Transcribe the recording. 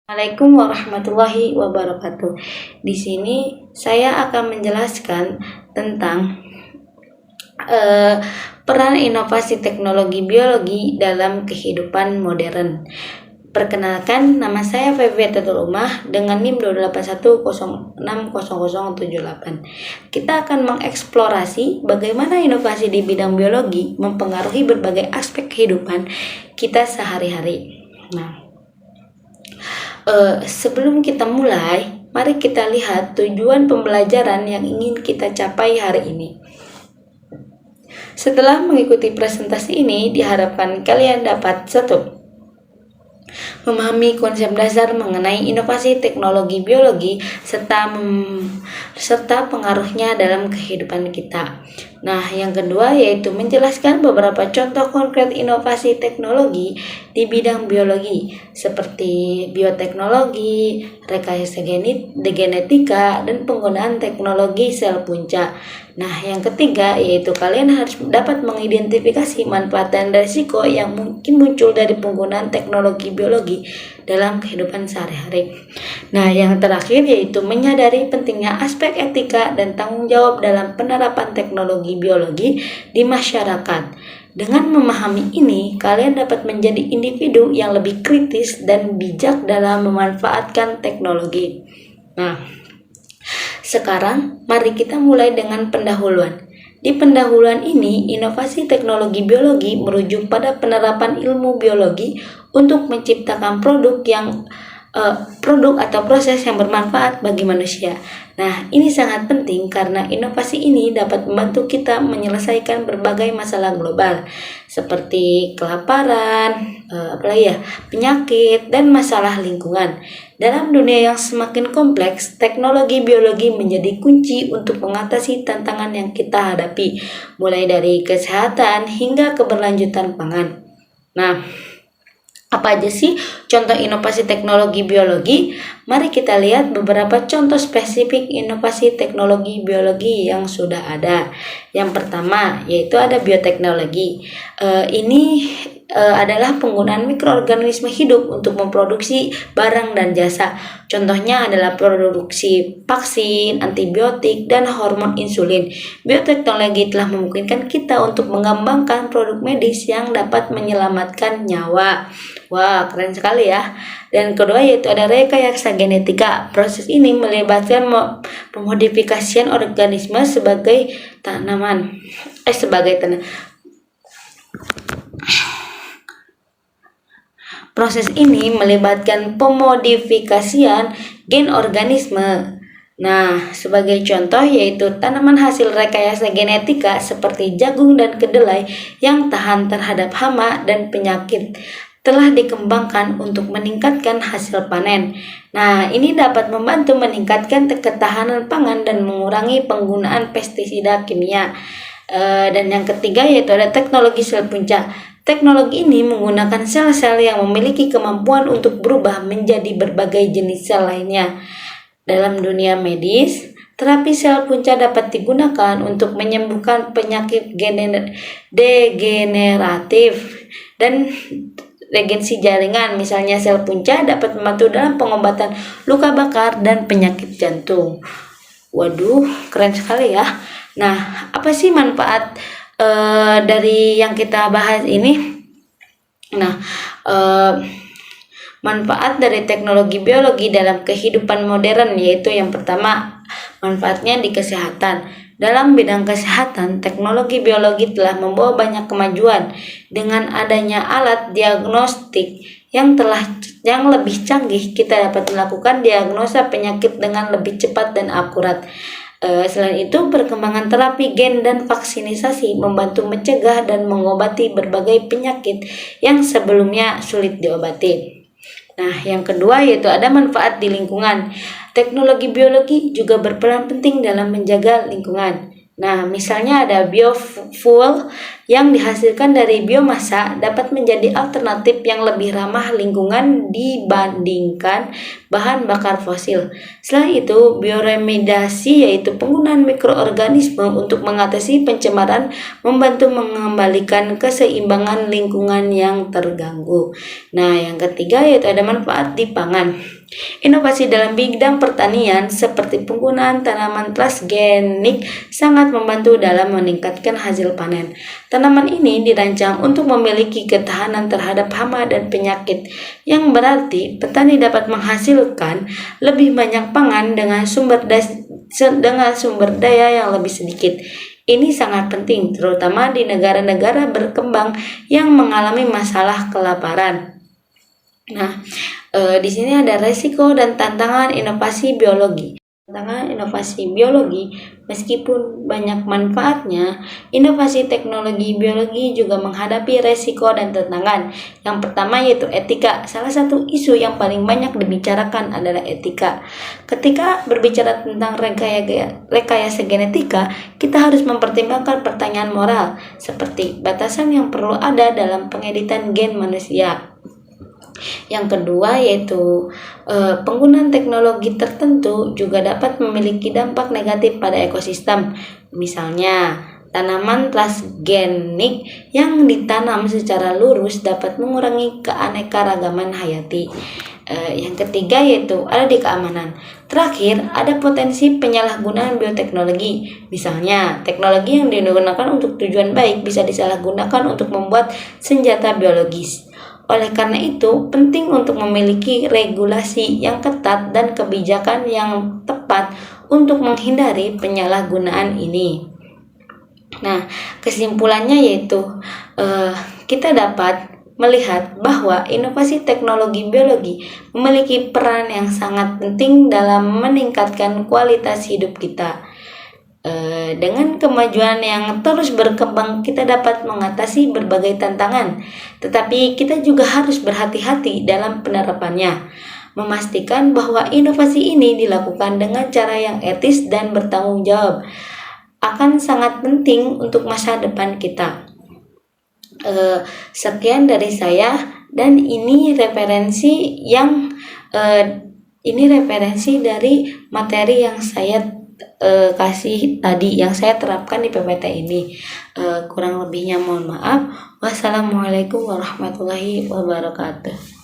Assalamualaikum warahmatullahi wabarakatuh. Di sini saya akan menjelaskan tentang peran inovasi teknologi biologi dalam kehidupan modern. Perkenalkan, nama saya Feby Tatul Umah dengan NIM 281060078. Kita akan mengeksplorasi bagaimana inovasi di bidang biologi mempengaruhi berbagai aspek kehidupan kita sehari-hari. Sebelum kita mulai, mari kita lihat tujuan pembelajaran yang ingin kita capai hari ini. Setelah mengikuti presentasi ini, diharapkan kalian dapat 1. Memahami konsep dasar mengenai inovasi teknologi biologi serta pengaruhnya dalam kehidupan kita. Nah, yang kedua yaitu menjelaskan beberapa contoh konkret inovasi teknologi di bidang biologi seperti bioteknologi, rekayasa genetika, dan penggunaan teknologi sel punca. Nah, yang ketiga yaitu kalian harus dapat mengidentifikasi manfaat dan risiko yang mungkin muncul dari penggunaan teknologi biologi dalam kehidupan sehari-hari. Nah, yang terakhir yaitu menyadari pentingnya aspek etika dan tanggung jawab dalam penerapan teknologi biologi di masyarakat. Dengan memahami ini, kalian dapat menjadi individu yang lebih kritis dan bijak dalam memanfaatkan teknologi. Nah, sekarang mari kita mulai dengan pendahuluan. Di pendahuluan ini, inovasi teknologi biologi merujuk pada penerapan ilmu biologi untuk menciptakan produk atau proses yang bermanfaat bagi manusia. Nah, ini sangat penting karena inovasi ini dapat membantu kita menyelesaikan berbagai masalah global seperti kelaparan, penyakit, dan masalah lingkungan. Dalam dunia yang semakin kompleks, teknologi biologi menjadi kunci untuk mengatasi tantangan yang kita hadapi, mulai dari kesehatan hingga keberlanjutan pangan. Nah, apa aja sih contoh inovasi teknologi biologi? Mari kita lihat beberapa contoh spesifik inovasi teknologi biologi yang sudah ada. Yang pertama yaitu ada bioteknologi. Ini adalah penggunaan mikroorganisme hidup untuk memproduksi barang dan jasa. Contohnya adalah produksi vaksin, antibiotik, dan hormon insulin. Bioteknologi telah memungkinkan kita untuk mengembangkan produk medis yang dapat menyelamatkan nyawa. Wah, keren sekali ya. Dan kedua yaitu ada rekayasa genetika. Proses ini melibatkan pemodifikasian organisme sebagai tanaman. Proses ini melibatkan pemodifikasian gen organisme. Nah, sebagai contoh yaitu tanaman hasil rekayasa genetika seperti jagung dan kedelai yang tahan terhadap hama dan penyakit telah dikembangkan untuk meningkatkan hasil panen. Nah, ini dapat membantu meningkatkan ketahanan pangan dan mengurangi penggunaan pestisida kimia. Dan yang ketiga yaitu ada teknologi sel punca. Teknologi ini menggunakan sel-sel yang memiliki kemampuan untuk berubah menjadi berbagai jenis sel lainnya. Dalam dunia medis, terapi sel punca dapat digunakan untuk menyembuhkan penyakit degeneratif dan regensi jaringan. Misalnya sel punca dapat membantu dalam pengobatan luka bakar dan penyakit jantung. Waduh, keren sekali ya. Nah, apa sih manfaat dari yang kita bahas ini? Nah, manfaat dari teknologi biologi dalam kehidupan modern yaitu yang pertama, manfaatnya di kesehatan. Dalam bidang kesehatan, teknologi biologi telah membawa banyak kemajuan. Dengan adanya alat diagnostik yang lebih canggih, kita dapat melakukan diagnosa penyakit dengan lebih cepat dan akurat. Selain itu, perkembangan terapi gen dan vaksinisasi membantu mencegah dan mengobati berbagai penyakit yang sebelumnya sulit diobati. Nah, yang kedua yaitu ada manfaat di lingkungan. Teknologi biologi juga berperan penting dalam menjaga lingkungan. Nah, misalnya ada biofuel yang dihasilkan dari biomasa dapat menjadi alternatif yang lebih ramah lingkungan dibandingkan bahan bakar fosil. Selain itu, bioremediasi yaitu penggunaan mikroorganisme untuk mengatasi pencemaran membantu mengembalikan keseimbangan lingkungan yang terganggu. Nah, yang ketiga yaitu ada manfaat di pangan. Inovasi dalam bidang pertanian seperti penggunaan tanaman transgenik sangat membantu dalam meningkatkan hasil panen. Tanaman ini dirancang untuk memiliki ketahanan terhadap hama dan penyakit, yang berarti petani dapat menghasilkan lebih banyak pangan dengan sumber daya yang lebih sedikit. Ini sangat penting, terutama di negara-negara berkembang yang mengalami masalah kelaparan. Nah, di sini ada resiko dan tantangan inovasi biologi. Tantangan inovasi biologi, meskipun banyak manfaatnya, inovasi teknologi biologi juga menghadapi resiko dan tantangan. Yang pertama yaitu etika. Salah satu isu yang paling banyak dibicarakan adalah etika. Ketika berbicara tentang rekayasa genetika, kita harus mempertimbangkan pertanyaan moral, seperti batasan yang perlu ada dalam pengeditan gen manusia. Yang kedua yaitu penggunaan teknologi tertentu juga dapat memiliki dampak negatif pada ekosistem. Misalnya, tanaman transgenik yang ditanam secara lurus dapat mengurangi keanekaragaman hayati. Yang ketiga yaitu ada di keamanan. Terakhir, ada potensi penyalahgunaan bioteknologi. Misalnya, teknologi yang digunakan untuk tujuan baik bisa disalahgunakan untuk membuat senjata biologis. Oleh karena itu, penting untuk memiliki regulasi yang ketat dan kebijakan yang tepat untuk menghindari penyalahgunaan ini. Nah, kesimpulannya yaitu kita dapat melihat bahwa inovasi teknologi biologi memiliki peran yang sangat penting dalam meningkatkan kualitas hidup kita. Dengan kemajuan yang terus berkembang, kita dapat mengatasi berbagai tantangan, tetapi kita juga harus berhati-hati dalam penerapannya, memastikan bahwa inovasi ini dilakukan dengan cara yang etis dan bertanggung jawab akan sangat penting untuk masa depan kita. Sekian dari saya, dan ini referensi dari materi yang saya kasih tadi, yang saya terapkan di PPT ini. Kurang lebihnya mohon maaf. Wassalamualaikum warahmatullahi wabarakatuh.